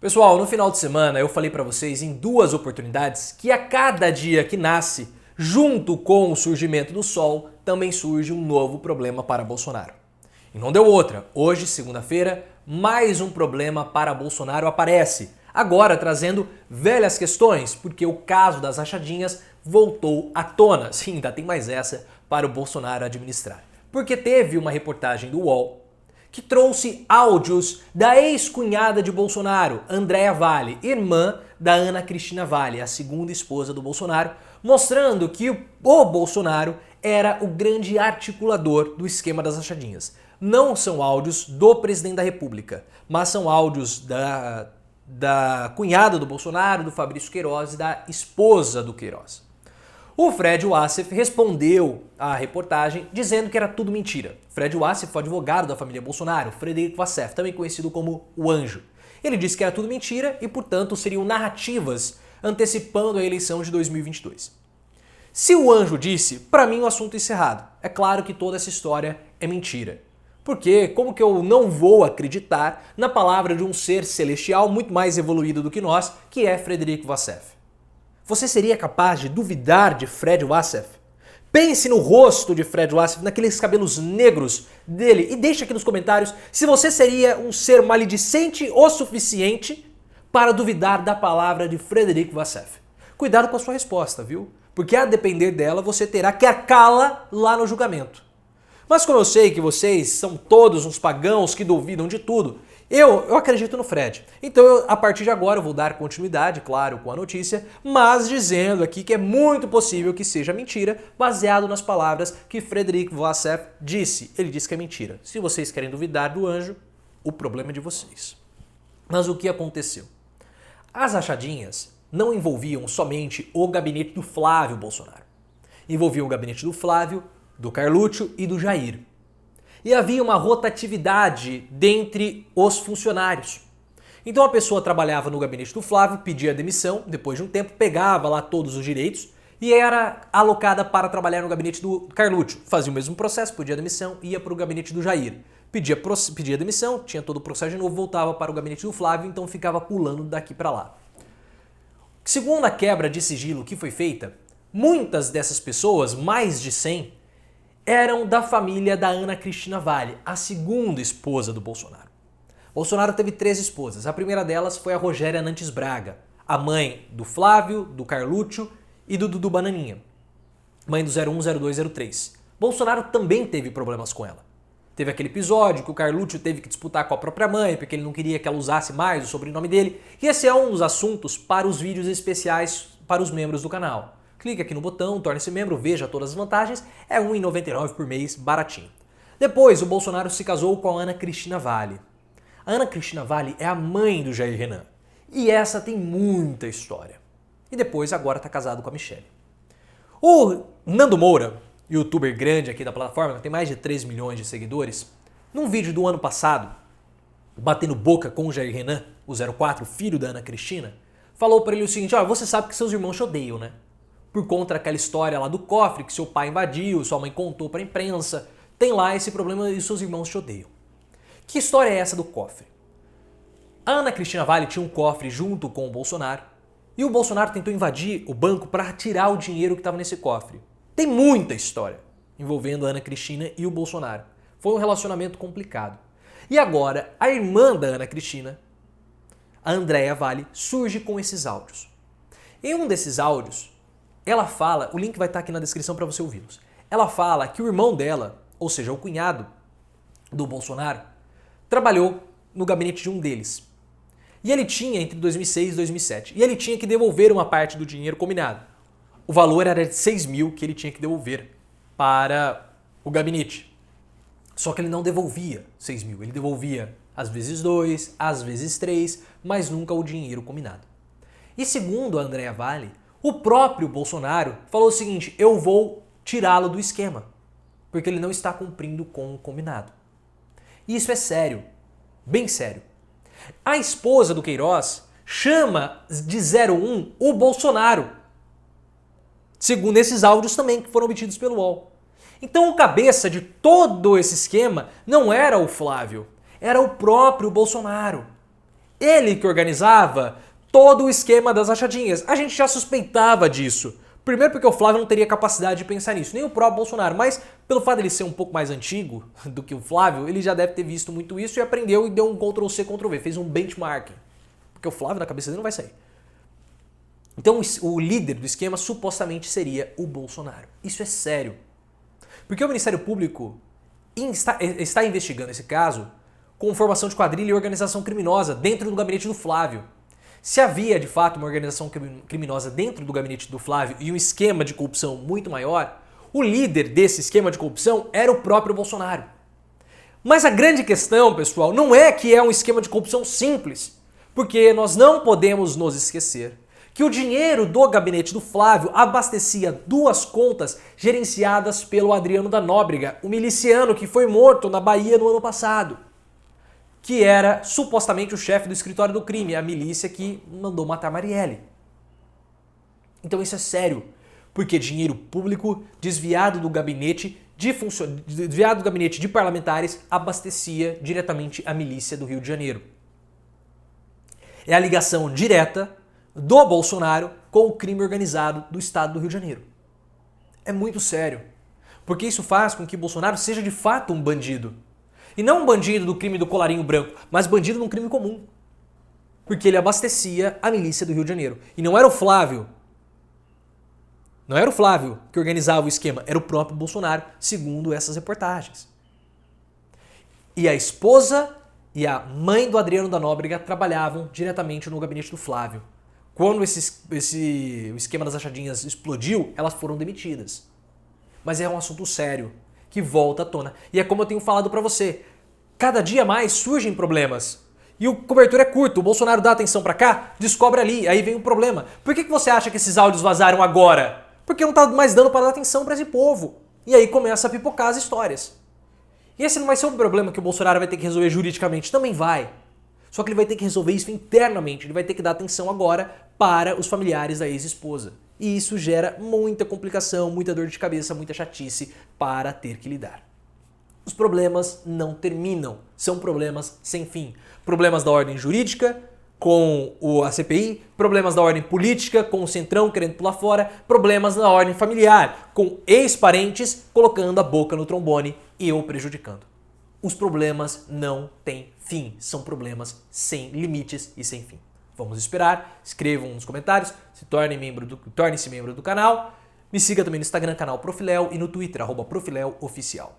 Pessoal, no final de semana eu falei para vocês em duas oportunidades que a cada dia que nasce, junto com o surgimento do sol, também surge um novo problema para Bolsonaro. E não deu outra. Hoje, segunda-feira, mais um problema para Bolsonaro aparece. Agora trazendo velhas questões, porque o caso das rachadinhas voltou à tona. Sim, ainda tem mais essa para o Bolsonaro administrar. Porque teve uma reportagem do UOL que trouxe áudios da ex-cunhada de Bolsonaro, Andréa Valle, irmã da Ana Cristina Valle, a segunda esposa do Bolsonaro, mostrando que o Bolsonaro era o grande articulador do esquema das rachadinhas. Não são áudios do presidente da República, mas são áudios da cunhada do Bolsonaro, do Fabrício Queiroz e da esposa do Queiroz. O Fred Wassef respondeu à reportagem dizendo que era tudo mentira. Fred Wassef foi advogado da família Bolsonaro, Frederico Wassef, também conhecido como o Anjo. Ele disse que era tudo mentira e, portanto, seriam narrativas antecipando a eleição de 2022. Se o Anjo disse, para mim o assunto é encerrado. É claro que toda essa história é mentira. Porque como que eu não vou acreditar na palavra de um ser celestial muito mais evoluído do que nós, que é Frederico Wassef? Você seria capaz de duvidar de Fred Wassef? Pense no rosto de Fred Wassef, naqueles cabelos negros dele e deixe aqui nos comentários se você seria um ser maledicente o suficiente para duvidar da palavra de Frederico Wassef. Cuidado com a sua resposta, viu? Porque a depender dela você terá que arcá-la lá no julgamento. Mas como eu sei que vocês são todos uns pagãos que duvidam de tudo, eu acredito no Fred. Então, a partir de agora, eu vou dar continuidade, claro, com a notícia, mas dizendo aqui que é muito possível que seja mentira, baseado nas palavras que Frederico Wassef disse. Ele disse que é mentira. Se vocês querem duvidar do Anjo, o problema é de vocês. Mas o que aconteceu? As rachadinhas não envolviam somente o gabinete do Flávio Bolsonaro. Envolviam o gabinete do Flávio, do Carluccio e do Jair. E havia uma rotatividade dentre os funcionários. Então a pessoa trabalhava no gabinete do Flávio, pedia demissão, depois de um tempo pegava lá todos os direitos e era alocada para trabalhar no gabinete do Carluccio. Fazia o mesmo processo, pedia demissão, ia para o gabinete do Jair. Pedia demissão, tinha todo o processo de novo, voltava para o gabinete do Flávio, então ficava pulando daqui para lá. Segundo a quebra de sigilo que foi feita, muitas dessas pessoas, mais de 100, eram da família da Ana Cristina Valle, a segunda esposa do Bolsonaro. Bolsonaro teve 3 esposas. A primeira delas foi a Rogéria Nantes Braga, a mãe do Flávio, do Carluccio e do Dudu Bananinha, mãe do 01, 02, 03. Bolsonaro também teve problemas com ela. Teve aquele episódio que o Carluccio teve que disputar com a própria mãe, porque ele não queria que ela usasse mais o sobrenome dele. E esse é um dos assuntos para os vídeos especiais para os membros do canal. Clique aqui no botão, torne-se membro, veja todas as vantagens, é R$ 1,99 por mês, baratinho. Depois, o Bolsonaro se casou com a Ana Cristina Valle. A Ana Cristina Valle é a mãe do Jair Renan. E essa tem muita história. E depois, agora está casado com a Michelle. O Nando Moura, youtuber grande aqui da plataforma, que tem mais de 3 milhões de seguidores, num vídeo do ano passado, batendo boca com o Jair Renan, o 04, filho da Ana Cristina, falou para ele o seguinte: olha, você sabe que seus irmãos te odeiam, né? Por conta daquela história lá do cofre que seu pai invadiu, sua mãe contou para a imprensa. Tem lá esse problema e seus irmãos te odeiam. Que história é essa do cofre? A Ana Cristina Valle tinha um cofre junto com o Bolsonaro e o Bolsonaro tentou invadir o banco para tirar o dinheiro que estava nesse cofre. Tem muita história envolvendo a Ana Cristina e o Bolsonaro. Foi um relacionamento complicado. E agora, a irmã da Ana Cristina, a Andréa Valle, surge com esses áudios. Em um desses áudios, ela fala, o link vai estar aqui na descrição para você ouvi-los. Ela fala que o irmão dela, ou seja, o cunhado do Bolsonaro, trabalhou no gabinete de um deles. E ele tinha entre 2006 e 2007. E ele tinha que devolver uma parte do dinheiro combinado. O valor era de 6 mil que ele tinha que devolver para o gabinete. Só que ele não devolvia 6 mil. Ele devolvia às vezes 2, às vezes 3, mas nunca o dinheiro combinado. E segundo a Andréa Valle, o próprio Bolsonaro falou o seguinte: eu vou tirá-lo do esquema, porque ele não está cumprindo com o combinado. E isso é sério, bem sério. A esposa do Queiroz chama de 01 o Bolsonaro, segundo esses áudios também que foram obtidos pelo UOL. Então o cabeça de todo esse esquema não era o Flávio, era o próprio Bolsonaro. Ele que organizava todo o esquema das rachadinhas. A gente já suspeitava disso. Primeiro porque o Flávio não teria capacidade de pensar nisso, nem o próprio Bolsonaro, mas pelo fato de ele ser um pouco mais antigo do que o Flávio, ele já deve ter visto muito isso e aprendeu e deu um Ctrl+C, Ctrl+V, fez um benchmarking. Porque o Flávio na cabeça dele não vai sair. Então o líder do esquema supostamente seria o Bolsonaro. Isso é sério. Porque o Ministério Público está investigando esse caso com formação de quadrilha e organização criminosa dentro do gabinete do Flávio. Se havia, de fato, uma organização criminosa dentro do gabinete do Flávio e um esquema de corrupção muito maior, o líder desse esquema de corrupção era o próprio Bolsonaro. Mas a grande questão, pessoal, não é que é um esquema de corrupção simples, porque nós não podemos nos esquecer que o dinheiro do gabinete do Flávio abastecia duas contas gerenciadas pelo Adriano da Nóbrega, o miliciano que foi morto na Bahia no ano passado, que era supostamente o chefe do escritório do crime, a milícia que mandou matar Marielle. Então isso é sério, porque dinheiro público desviado do gabinete de parlamentares abastecia diretamente a milícia do Rio de Janeiro. É a ligação direta do Bolsonaro com o crime organizado do estado do Rio de Janeiro. É muito sério, porque isso faz com que Bolsonaro seja de fato um bandido. E não um bandido do crime do colarinho branco, mas bandido num crime comum. Porque ele abastecia a milícia do Rio de Janeiro. E não era o Flávio. Não era o Flávio que organizava o esquema, era o próprio Bolsonaro, segundo essas reportagens. E a esposa e a mãe do Adriano da Nóbrega trabalhavam diretamente no gabinete do Flávio. Quando o esquema das rachadinhas explodiu, elas foram demitidas. Mas é um assunto sério, que volta à tona. E é como eu tenho falado pra você, cada dia mais surgem problemas. E o cobertor é curto, o Bolsonaro dá atenção pra cá, descobre ali, aí vem um problema. Por que você acha que esses áudios vazaram agora? Porque não tá mais dando pra dar atenção pra esse povo. E aí começa a pipocar as histórias. E esse não vai ser um problema que o Bolsonaro vai ter que resolver juridicamente, também vai. Só que ele vai ter que resolver isso internamente, ele vai ter que dar atenção agora para os familiares da ex-esposa. E isso gera muita complicação, muita dor de cabeça, muita chatice para ter que lidar. Os problemas não terminam, são problemas sem fim. Problemas da ordem jurídica, com a CPI, problemas da ordem política, com o Centrão querendo pular fora, problemas da ordem familiar, com ex-parentes colocando a boca no trombone e eu prejudicando. Os problemas não têm fim, são problemas sem limites e sem fim. Vamos esperar, escrevam nos comentários, torne-se membro do canal, me siga também no Instagram, canal Profiléu, e no Twitter, @ProfiléuOficial.